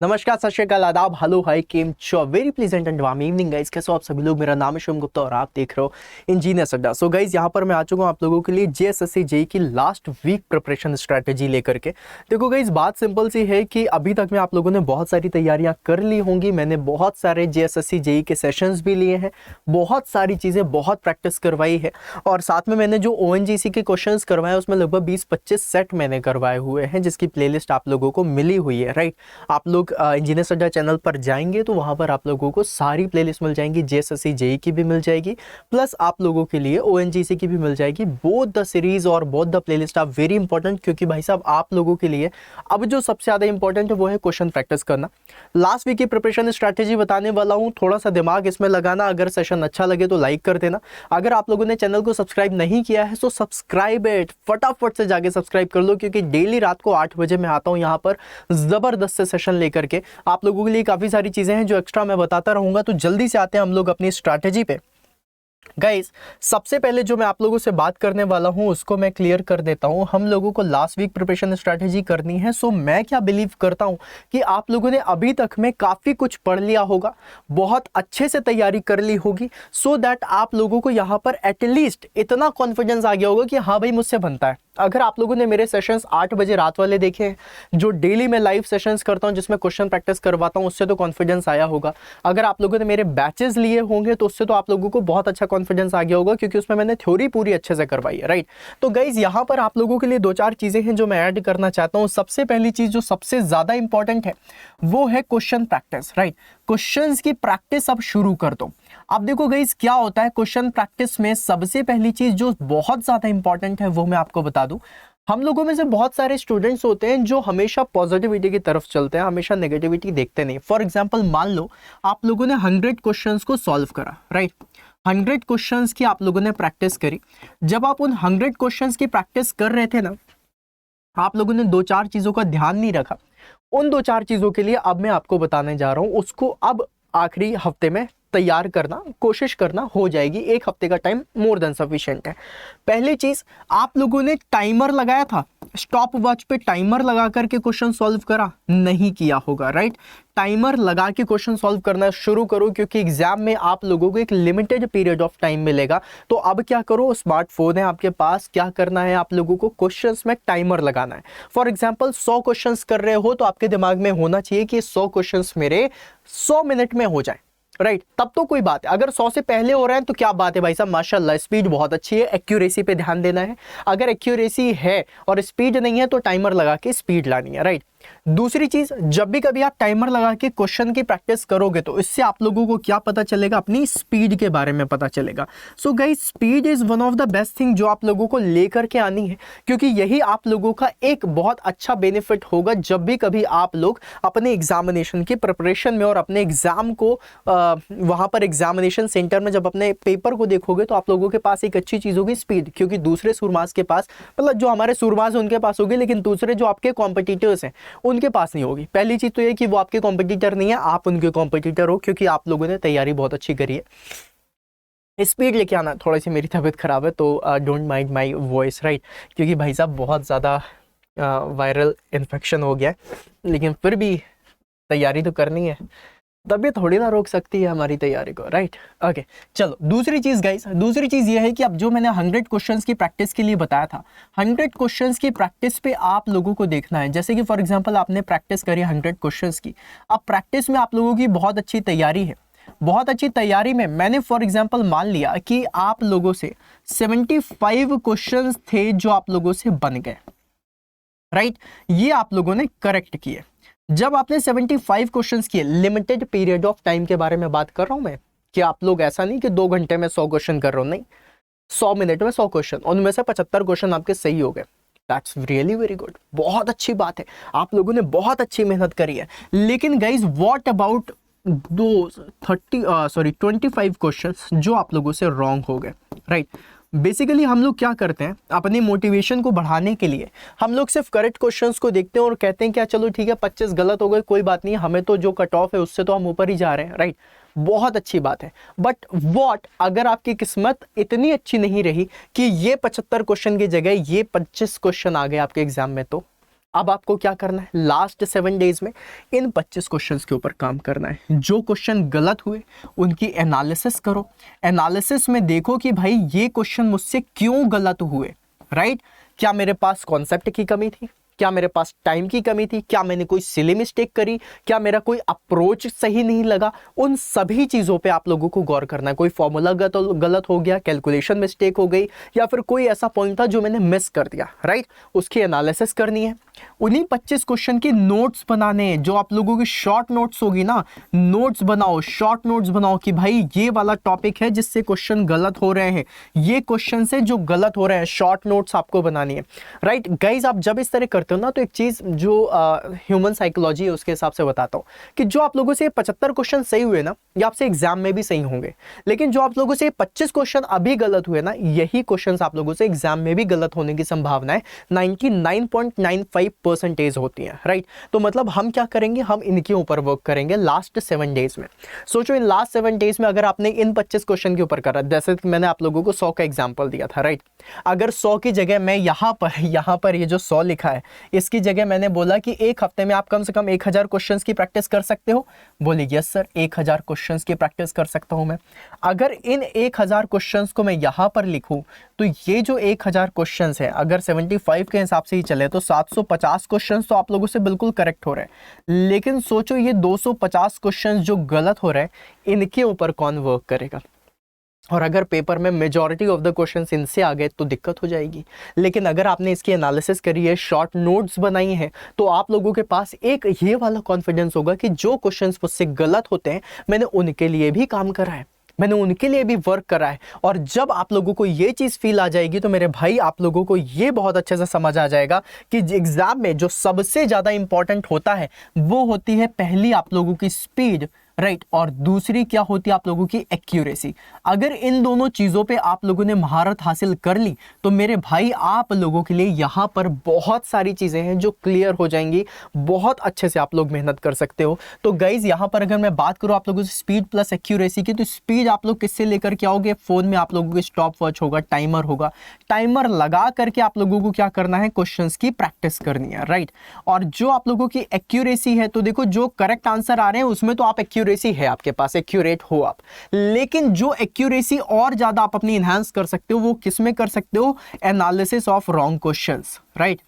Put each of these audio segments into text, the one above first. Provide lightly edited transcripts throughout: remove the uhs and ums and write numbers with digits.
नमस्कार, सत श्री अकाल, आदाब, हेलो, हाय, केम छो, very pleasant and warm evening guys. कैसे हो आप सभी लोग। मेरा नाम है शिवम गुप्ता और आप देख रहे हो इंजीनियर्स अड्डा। सो गाइस, यहाँ पर मैं आ चुका हूँ आप लोगों के लिए जेएसएससी जेईई की लास्ट वीक प्रिपरेशन स्ट्रैटेजी लेकर के। देखो गाइस, बात सिंपल सी है कि अभी तक में आप लोगों ने बहुत सारी तैयारियां कर ली होंगी। मैंने बहुत सारे जेएसएससी जेईई के सेशंस भी लिए हैं, बहुत सारी चीज़ें, बहुत प्रैक्टिस करवाई है और साथ में मैंने जो ओएनजीसी के क्वेश्चन करवाए उसमें लगभग 20-25 सेट मैंने करवाए हुए हैं, जिसकी प्लेलिस्ट आप लोगों को मिली हुई है। राइट, आप लोग इंजीनियर्स अड्डा चैनल पर जाएंगे तो वहां पर आप लोगों को सारी प्लेलिस्ट मिल जाएंगी। जेएसएससी जेईई की भी मिल जाएगी, प्लस आप लोगों के लिए ओएनजीसी की भी मिल जाएगी। बोथ द सीरीज और both the playlist are very important, क्योंकि भाई साहब आप लोगों के लिए अब जो सबसे ज्यादा इंपॉर्टेंट है वो है क्वेश्चन प्रैक्टिस करना। लास्ट वीक की प्रिपरेशन स्ट्रैटेजी बताने वाला हूँ, थोड़ा सा दिमाग इसमें लगाना। अगर सेशन अच्छा लगे तो लाइक कर देना। अगर आप लोगों ने चैनल को सब्सक्राइब नहीं किया है तो सब्सक्राइब इट, फटाफट से जाके सब्सक्राइब कर लो, क्योंकि डेली रात को 8 बजे मैं आता हूँ यहाँ पर जबरदस्त से सेशन लेकर के। आप लोगों के लिए काफी सारी चीजें हैं जो एक्स्ट्रा मैं बताता रहूंगा। तो जल्दी से आते हैं हम लोग अपनी स्ट्रैटेजी पे। गाइस, सबसे पहले जो मैं आप लोगों से बात करने वाला हूं उसको मैं क्लियर कर देता हूं। हम लोगों को लास्ट वीक प्रिपरेशन स्ट्रैटेजी करनी है। सो मैं क्या बिलीव करता हूं कि आप लोगों ने अभी तक में काफी कुछ पढ़ लिया होगा, बहुत अच्छे से तैयारी कर ली होगी, सो दैट आप लोगों को यहां पर एटलीस्ट इतना कॉन्फिडेंस आ गया होगा कि हाँ भाई, मुझसे बनता है। अगर आप लोगों ने मेरे सेशंस 8 बजे रात वाले देखे हैं, जो डेली मैं लाइव सेशंस करता हूं जिसमें क्वेश्चन प्रैक्टिस करवाता हूं, उससे तो कॉन्फिडेंस आया होगा। अगर आप लोगों ने मेरे बैचेस लिए होंगे तो उससे तो आप लोगों को बहुत अच्छा कॉन्फिडेंस आ गया होगा, क्योंकि उसमें मैंने थ्योरी पूरी अच्छे से करवाई है। राइट, तो गाइज यहाँ पर आप लोगों के लिए 2-4 चीजें हैं जो मैं ऐड करना चाहता हूँ। सबसे पहली चीज जो सबसे ज्यादा इंपॉर्टेंट है वो है क्वेश्चन प्रैक्टिस। राइट, क्वेश्चंस की प्रैक्टिस अब शुरू कर दो। अब देखो गाइस, क्या होता है क्वेश्चन प्रैक्टिस में, सबसे पहली चीज जो बहुत ज्यादा इंपॉर्टेंट है वो मैं आपको बता दूं। हम लोगों में से बहुत सारे स्टूडेंट्स होते हैं जो हमेशा पॉजिटिविटी की तरफ चलते हैं, हमेशा नेगेटिविटी देखते नहीं। फॉर एग्जांपल, मान लो आप लोगों ने 100 क्वेश्चंस को सॉल्व करा। राइट, 100 क्वेश्चंस की आप लोगों ने प्रैक्टिस करी। जब आप उन 100 क्वेश्चंस की प्रैक्टिस कर रहे थे ना, आप लोगों ने 2-4 चीजों का ध्यान नहीं रखा। उन 2-4 चीजों के लिए अब मैं आपको बताने जा रहा हूं, उसको अब आखिरी हफ्ते में तैयार करना, कोशिश करना, हो जाएगी। 1 हफ्ते का टाइम मोर देन सफिशिएंट है। पहली चीज, आप लोगों ने टाइमर लगाया था, स्टॉप वॉच पे टाइमर लगा करके क्वेश्चन सॉल्व करा? नहीं किया होगा। राइट, टाइमर लगा के क्वेश्चन सॉल्व करना शुरू करो, क्योंकि एग्जाम में आप लोगों को एक लिमिटेड पीरियड ऑफ टाइम मिलेगा। तो अब क्या करो, स्मार्टफोन है आपके पास, क्या करना है आप लोगों को, क्वेश्चंस में टाइमर लगाना है। फॉर एग्जांपल, 100 क्वेश्चंस कर रहे हो तो आपके दिमाग में होना चाहिए कि 100 क्वेश्चंस मेरे 100 मिनट में हो जाए। राइट, तब तो कोई बात है। अगर 100 से पहले हो रहा है तो क्या बात है भाई साहब, माशाल्लाह, स्पीड बहुत अच्छी है। एक्यूरेसी पे ध्यान देना है। अगर एक्यूरेसी है और स्पीड नहीं है तो टाइमर लगा के स्पीड लानी है। राइट, दूसरी चीज, जब भी कभी आप टाइमर लगा के क्वेश्चन की प्रैक्टिस करोगे तो इससे आप लोगों को क्या पता चलेगा, अपनी स्पीड के बारे में पता चलेगा। So guys, speed is one of the best thing जो आप लोगों को लेकर के आनी है, क्योंकि यही आप लोगों का एक बहुत अच्छा बेनिफिट होगा जब भी कभी आप लोग अपने एग्जामिनेशन की प्रिपरेशन में और अपने एग्जाम को वहां पर एग्जामिनेशन सेंटर में जब अपने पेपर को देखोगे तो आप लोगों के पास एक अच्छी चीज होगी, स्पीड। क्योंकि दूसरे सूरमास के पास, मतलब जो हमारे सूरमास उनके पास होगी, लेकिन दूसरे जो आपके कॉम्पिटिटर्स हैं उनके पास नहीं होगी। पहली चीज तो ये कि वो आपके कॉम्पिटिटर नहीं है, आप उनके कॉम्पिटिटर हो, क्योंकि आप लोगों ने तैयारी बहुत अच्छी करी है। स्पीड लेके आना। थोड़ी सी मेरी तबीयत खराब है तो don't mind my voice. Right, क्योंकि भाई साहब बहुत ज़्यादा वायरल इन्फेक्शन हो गया है, लेकिन फिर भी तैयारी तो करनी है। तबीयत थोड़ी ना रोक सकती है हमारी तैयारी को। राइट, ओके, चलो दूसरी चीज गाइस, दूसरी चीज ये है कि अब जो मैंने 100 क्वेश्चंस की प्रैक्टिस के लिए बताया था, 100 क्वेश्चंस की प्रैक्टिस पे आप लोगों को देखना है। जैसे कि फॉर एग्जांपल आपने प्रैक्टिस करी 100 क्वेश्चंस की, अब प्रैक्टिस में आप लोगों की बहुत अच्छी तैयारी है। बहुत अच्छी तैयारी में मैंने फॉर एग्जांपल मान लिया कि आप लोगों से 75 क्वेश्चंस थे जो आप लोगों से बन गए। राइट, ये आप लोगों ने करेक्ट किए। जब आपने 75 क्वेश्चंस किए, लिमिटेड पीरियड ऑफ टाइम के बारे में बात कर रहा हूं मैं, कि आप लोग ऐसा नहीं कि 2 घंटे में 100 क्वेश्चन कर रहे हो, नहीं, 100 मिनट में 100 क्वेश्चन, उनमें से 75 क्वेश्चन आपके सही हो गए। दैट्स रियली वेरी गुड, बहुत अच्छी बात है, आप लोगों ने बहुत अच्छी मेहनत करी है। लेकिन गाइज, व्हाट अबाउट दो 25 क्वेश्चंस जो आप लोगों से रॉन्ग हो गए। राइट, बेसिकली हम लोग क्या करते हैं, अपनी मोटिवेशन को बढ़ाने के लिए हम लोग सिर्फ करेक्ट क्वेश्चंस को देखते हैं और कहते हैं क्या, चलो ठीक है 25 गलत हो गए, कोई बात नहीं, हमें तो जो कट ऑफ है उससे तो हम ऊपर ही जा रहे हैं। राइट, बहुत अच्छी बात है। बट व्हाट अगर आपकी किस्मत इतनी अच्छी नहीं रही कि ये 75 क्वेश्चन की जगह ये 25 क्वेश्चन आ गए आपके एग्जाम में, तो अब आपको क्या करना है, लास्ट 7 डेज में इन 25 क्वेश्चंस के ऊपर काम करना है। जो क्वेश्चन गलत हुए उनकी एनालिसिस करो। एनालिसिस में देखो कि भाई ये क्वेश्चन मुझसे क्यों गलत हुए, राइट? क्या मेरे पास कॉन्सेप्ट की कमी थी, क्या मेरे पास टाइम की कमी थी, क्या मैंने कोई सिली मिस्टेक करी, क्या मेरा कोई अप्रोच सही नहीं लगा, उन सभी चीज़ों पे आप लोगों को गौर करना है। कोई फॉर्मूला गलत हो गया, कैलकुलेशन मिस्टेक हो गई, या फिर कोई ऐसा पॉइंट था जो मैंने मिस कर दिया, राइट? उसकी एनालिसिस करनी है। उन्हीं 25 क्वेश्चन के नोट्स बनाने हैं, जो आप लोगों की शॉर्ट नोट्स होगी ना, नोट्स बनाओ, शॉर्ट नोट्स बनाओ कि भाई ये वाला टॉपिक है जिससे क्वेश्चन गलत हो रहे हैं, ये क्वेश्चन से जो गलत हो रहे हैं, शॉर्ट नोट्स आपको बनानी है, राइट गाइज? आप जब इस तरह करते हो ना, तो एक चीज जो ह्यूमन साइकोलॉजी है उसके हिसाब से बताता हूँ कि जो आप लोगों से 75 क्वेश्चन सही हुए ना, ये आपसे एग्जाम में भी सही होंगे, लेकिन जो आप लोगों से 25 क्वेश्चन अभी गलत हुए ना, यही क्वेश्चन आप लोगों से एग्जाम में भी गलत होने की संभावना है 99.95% होती है, राइट? तो मतलब हम क्या करेंगे, हम इनके ऊपर वर्क करेंगे लास्ट 7 डेज में। सोचो इन लास्ट 7 डेज में अगर आपने इन 25 क्वेश्चन के ऊपर करा, जैसे मैंने आप लोगों को 100 का एग्जाम्पल दिया था, राइट? अगर 100 की जगह मैं यहाँ पर ये जो 100 लिखा है, इसकी जगह मैंने बोला कि एक हफ्ते में आप कम से कम 1000 क्वेश्चंस की प्रैक्टिस कर सकते हो, बोले यस सर 1000 क्वेश्चंस की प्रैक्टिस कर सकता हूं मैं। अगर इन 1000 क्वेश्चंस को मैं यहां पर लिखूं, तो ये जो 1000 क्वेश्चंस है, अगर 75 के हिसाब से ही चले तो 750 क्वेश्चंस तो आप लोगों से बिल्कुल करेक्ट हो रहे हैं। लेकिन सोचो ये 250 क्वेश्चंस जो गलत हो रहे हैं, इनके ऊपर कौन वर्क करेगा? और अगर पेपर में मेजॉरिटी ऑफ द क्वेश्चंस इनसे आ गए तो दिक्कत हो जाएगी। लेकिन अगर आपने इसकी एनालिसिस करी है, शॉर्ट नोट्स बनाई हैं, तो आप लोगों के पास एक ये वाला कॉन्फिडेंस होगा कि जो क्वेश्चंस मुझसे गलत होते हैं, मैंने उनके लिए भी काम करा है, मैंने उनके लिए भी वर्क करा है। और जब आप लोगों को ये चीज़ फील आ जाएगी, तो मेरे भाई आप लोगों को ये बहुत अच्छे से समझ आ जाएगा कि एग्जाम में जो सबसे ज़्यादा इंपॉर्टेंट होता है वो होती है पहली आप लोगों की स्पीड, राइट? और दूसरी क्या होती है आप लोगों की एक्यूरेसी। अगर इन दोनों चीज़ों पे आप लोगों ने महारत हासिल कर ली, तो मेरे भाई आप लोगों के लिए यहाँ पर बहुत सारी चीज़ें हैं जो क्लियर हो जाएंगी, बहुत अच्छे से आप लोग मेहनत कर सकते हो। तो गाइज यहाँ पर अगर मैं बात करूँ आप लोगों से स्पीड प्लस एक्यूरेसी की, तो स्पीड आप लोग किससे लेकर के आओगे? फ़ोन में आप लोगों की स्टॉप वॉच होगा, टाइमर होगा, टाइमर लगा करके आप लोगों को क्या करना है? क्वेश्चंस की प्रैक्टिस करनी है, राइट? और जो आप लोगों की एक्यूरेसी है, तो देखो जो करेक्ट आंसर आ रहे हैं उसमें तो आप एक्यूरेसी है, आपके पास एक्यूरेट हो आप, लेकिन जो एक्यूरेसी और ज्यादा आप अपनी इनहांस कर सकते हो वो किस में कर सकते हो? Analysis of wrong questions, right?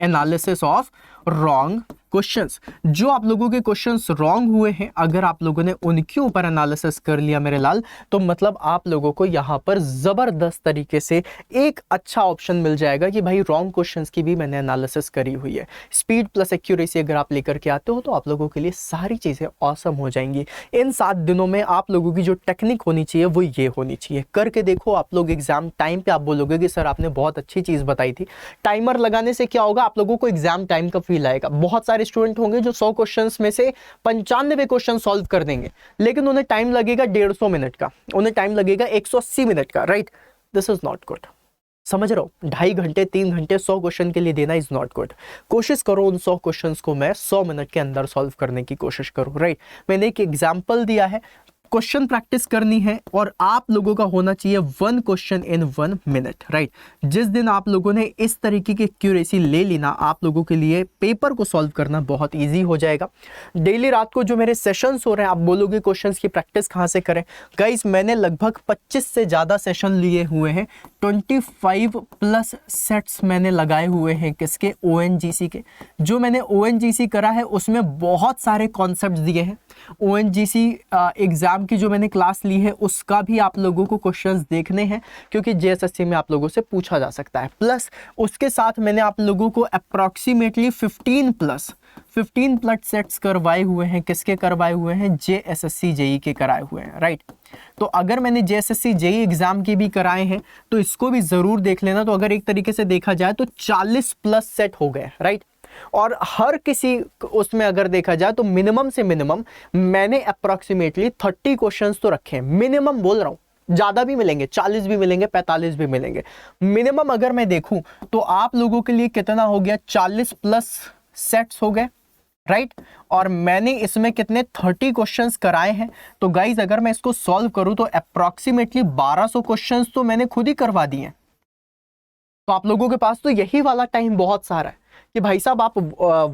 Analysis of wrong questions. जो आप लोगों के क्वेश्चंस रॉन्ग हुए हैं, अगर आप लोगों ने उनके ऊपर एनालिसिस कर लिया मेरे लाल, तो मतलब आप लोगों को यहां पर जबरदस्त तरीके से एक अच्छा ऑप्शन मिल जाएगा कि भाई रॉन्ग क्वेश्चंस की भी मैंने एनालिसिस करी हुई है। स्पीड प्लस एक्यूरेसी अगर आप लेकर के आते हो, तो आप लोगों के लिए सारी चीजें ऑसम हो जाएंगी। इन 7 दिनों में आप लोगों की जो टेक्निक होनी चाहिए वो ये होनी चाहिए। करके देखो आप लोग, एग्जाम टाइम पे आप बोलोगे कि सर आपने बहुत अच्छी चीज बताई थी। टाइमर लगाने से क्या होगा? आप लोगों को एग्जाम टाइम का फील आएगा। बहुत सारे स्टूडेंट होंगे जो 100 क्वेश्चंस में से 95 क्वेश्चन सॉल्व कर देंगे, लेकिन उन्हें टाइम लगेगा 150 मिनट का, उन्हें टाइम लगेगा 180 मिनट का, right? This is not good. समझ रहे हो? 2.5 घंटे 3 घंटे 100 क्वेश्चन के लिए देना इज नॉट गुड। कोशिश करो उन 100 क्वेश्चंस को मैं 100 मिनट के अंदर सॉल्व करने की कोशिश करूं, राइट? मैंने एक एग्जाम्पल दिया है, क्वेश्चन प्रैक्टिस करनी है, और आप लोगों का होना चाहिए 1 क्वेश्चन इन 1 मिनट, राइट? जिस दिन आप लोगों ने इस तरीके की एक्यूरेसी ले ली ना, आप लोगों के लिए पेपर को सॉल्व करना बहुत इजी हो जाएगा। डेली रात को जो मेरे सेशंस हो रहे हैं, आप बोलोगे क्वेश्चंस की प्रैक्टिस कहाँ से करें? गाइस मैंने लगभग 25 से ज़्यादा सेशन लिए हुए हैं, 25 प्लस सेट्स मैंने लगाए हुए हैं। किसके? ONGC के। जो मैंने ONGC करा है उसमें बहुत सारे कॉन्सेप्ट दिए हैं। ONGC एग्जाम की जो मैंने क्लास ली है उसका भी आप लोगों को क्वेश्चंस देखने हैं, क्योंकि JSSC में आप लोगों से पूछा जा सकता है। प्लस उसके साथ मैंने आप लोगों को अप्रॉक्सीमेटली 15 प्लस सेट्स करवाए हुए हैं। किसके करवाए हुए हैं? JSSC JEE के कराए हुए हैं, राइट? तो अगर मैंने JSSC JEE एग्जाम के भी कराए हैं तो इसको भी जरूर देख लेना। तो अगर एक तरीके से देखा जाए तो 40 प्लस सेट हो गए, राइट? और हर किसी उसमें अगर देखा जाए तो मिनिमम से मिनिमम मैंने अप्रॉक्सीमेटली 30 क्वेश्चंस तो रखे हैं, मिनिमम बोल रहा हूं। ज्यादा भी मिलेंगे, 40 भी मिलेंगे, 45 भी मिलेंगे। मिनिमम अगर मैं देखूं तो आप लोगों के लिए कितना हो गया? 40 प्लस सेट्स हो गए, राइट? और मैंने इसमें कितने 30 क्वेश्चंस कराए हैं। तो गाइज अगर मैं इसको सॉल्व करूं तो अप्रॉक्सीमेटली 1200 क्वेश्चंस तो मैंने खुद ही करवा दिए हैं। तो आप लोगों के पास तो यही वाला टाइम बहुत सारा है। कि भाई साहब आप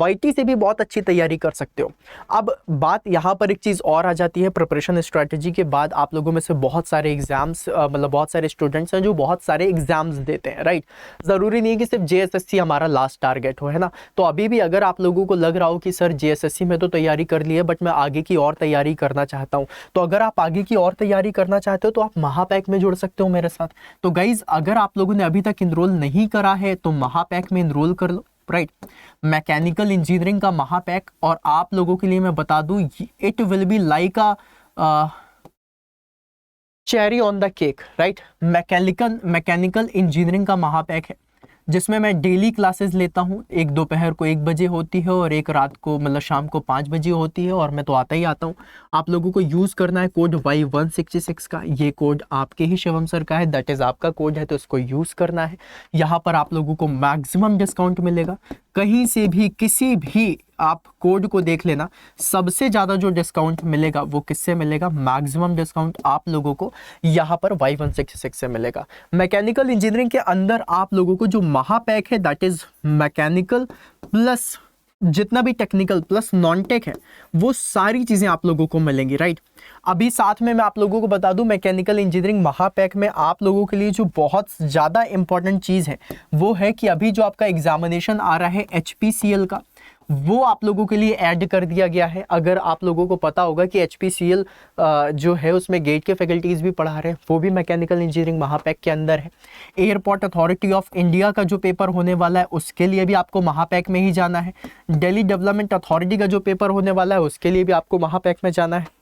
वाईटी से भी बहुत अच्छी तैयारी कर सकते हो। अब बात यहाँ पर एक चीज़ और आ जाती है, प्रिपरेशन स्ट्रैटेजी के बाद आप लोगों में से बहुत सारे एग्जाम्स मतलब बहुत सारे स्टूडेंट्स हैं जो बहुत सारे एग्जाम्स देते हैं, राइट। ज़रूरी नहीं है कि सिर्फ जेएसएससी हमारा लास्ट टारगेट हो, है ना। तो अभी भी अगर आप लोगों को लग रहा हो कि सर जेएसएससी में तो तैयारी कर ली है बट मैं आगे की और तैयारी करना चाहता हूँ, तो अगर आप आगे की और तैयारी करना चाहते हो तो आप महापैक में जुड़ सकते हो मेरे साथ। तो गाइज अगर आप लोगों ने अभी तक इनरोल नहीं करा है तो महापैक में इनरोल कर लो, राइट। मैकेनिकल इंजीनियरिंग का महापैक, और आप लोगों के लिए मैं बता दूं it will be like a cherry on the cake, right. Mechanical engineering का महापैक है जिसमें मैं डेली क्लासेस लेता हूँ। एक दोपहर को 1 बजे होती है और एक रात को मतलब शाम को 5 बजे होती है, और मैं तो आता ही आता हूँ। आप लोगों को यूज़ करना है कोड Y166 का। ये कोड आपके ही शिवम सर का है, दैट इज़ आपका कोड है, तो इसको यूज़ करना है। यहाँ पर आप लोगों को मैक्सिमम डिस्काउंट मिलेगा। कहीं से भी किसी भी आप कोड को देख लेना, सबसे ज़्यादा जो डिस्काउंट मिलेगा वो किससे मिलेगा? मैक्सिमम डिस्काउंट आप लोगों को यहाँ पर Y166 से मिलेगा। मैकेनिकल इंजीनियरिंग के अंदर आप लोगों को जो महापैक है दैट इज मैकेनिकल प्लस जितना भी टेक्निकल प्लस नॉन टेक है वो सारी चीज़ें आप लोगों को मिलेंगी, राइट। अभी साथ में मैं आप लोगों को बता दूं मैकेनिकल इंजीनियरिंग महापैक में आप लोगों के लिए जो बहुत ज़्यादा इंपॉर्टेंट चीज़ है वो है कि अभी जो आपका एग्जामिनेशन आ रहा है HPCL का, वो आप लोगों के लिए ऐड कर दिया गया है। अगर आप लोगों को पता होगा कि HPCL जो है उसमें गेट के फैकल्टीज़ भी पढ़ा रहे हैं, वो भी मैकेनिकल इंजीनियरिंग महापैक के अंदर है। एयरपोर्ट अथॉरिटी ऑफ इंडिया का जो पेपर होने वाला है उसके लिए भी आपको महापैक में ही जाना है। दिल्ली डेवलपमेंट अथॉरिटी का जो पेपर होने वाला है उसके लिए भी आपको महापैक में जाना है।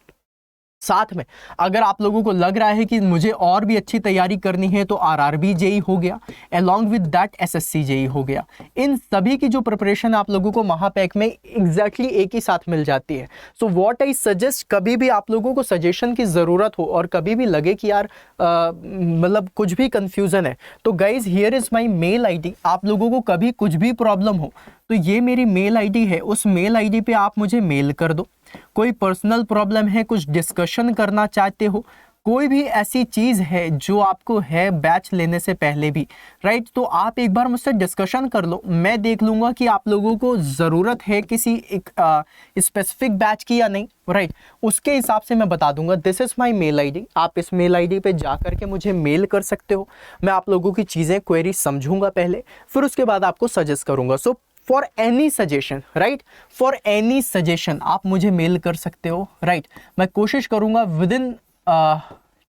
साथ में अगर आप लोगों को लग रहा है कि मुझे और भी अच्छी तैयारी करनी है तो RRB जेई हो गया, along with that SSC JE हो गया। इन सभी की जो प्रिपरेशन आप लोगों को महापैक में एग्जैक्टली एक ही साथ मिल जाती है। सो व्हाट आई सजेस्ट, कभी भी आप लोगों को सजेशन की ज़रूरत हो और कभी भी लगे कि यार मतलब कुछ भी कंफ्यूजन है, तो guys here is my mail ID। आप लोगों को कभी कुछ भी प्रॉब्लम हो तो ये मेरी मेल ID है, उस मेल ID पे आप मुझे मेल कर दो। कोई पर्सनल प्रॉब्लम है, कुछ डिस्कशन करना चाहते हो, कोई भी ऐसी चीज़ है जो आपको है बैच लेने से पहले भी, राइट, तो आप एक बार मुझसे डिस्कशन कर लो। मैं देख लूँगा कि आप लोगों को ज़रूरत है किसी एक स्पेसिफिक बैच की या नहीं, राइट। उसके हिसाब से मैं बता दूंगा। This is my mail ID। आप इस मेल ID पे जा करके मुझे मेल कर सकते हो। मैं आप लोगों की चीज़ें क्वेरी समझूंगा पहले, फिर उसके बाद आपको सजेस्ट करूंगा। So for any suggestion, right, for any suggestion आप मुझे मेल कर सकते हो, राइट। मैं कोशिश करूंगा with in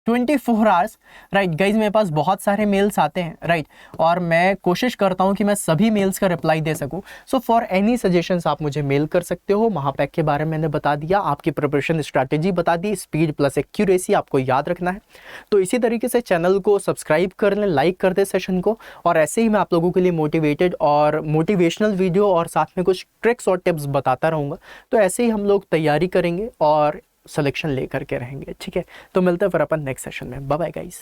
24 hours, right. Guys मेरे पास बहुत सारे मेल्स आते हैं, राइट, और मैं कोशिश करता हूं कि मैं सभी मेल्स का रिप्लाई दे सकूं। सो फॉर एनी सजेशंस आप मुझे मेल कर सकते हो। महापैक के बारे में मैंने बता दिया, आपकी प्रिपरेशन स्ट्रैटेजी बता दी, स्पीड प्लस एक्यूरेसी आपको याद रखना है। तो इसी तरीके से चैनल को सब्सक्राइब कर लें, लाइक कर दें सेशन को, और ऐसे ही मैं आप लोगों के लिए मोटिवेटेड और मोटिवेशनल वीडियो और साथ में कुछ ट्रिक्स और टिप्स बताता रहूँगा। तो ऐसे ही हम लोग तैयारी करेंगे और सिलेक्शन लेकर के रहेंगे, ठीक है। तो मिलते हैं फिर अपन नेक्स्ट सेशन में। Bye bye guys.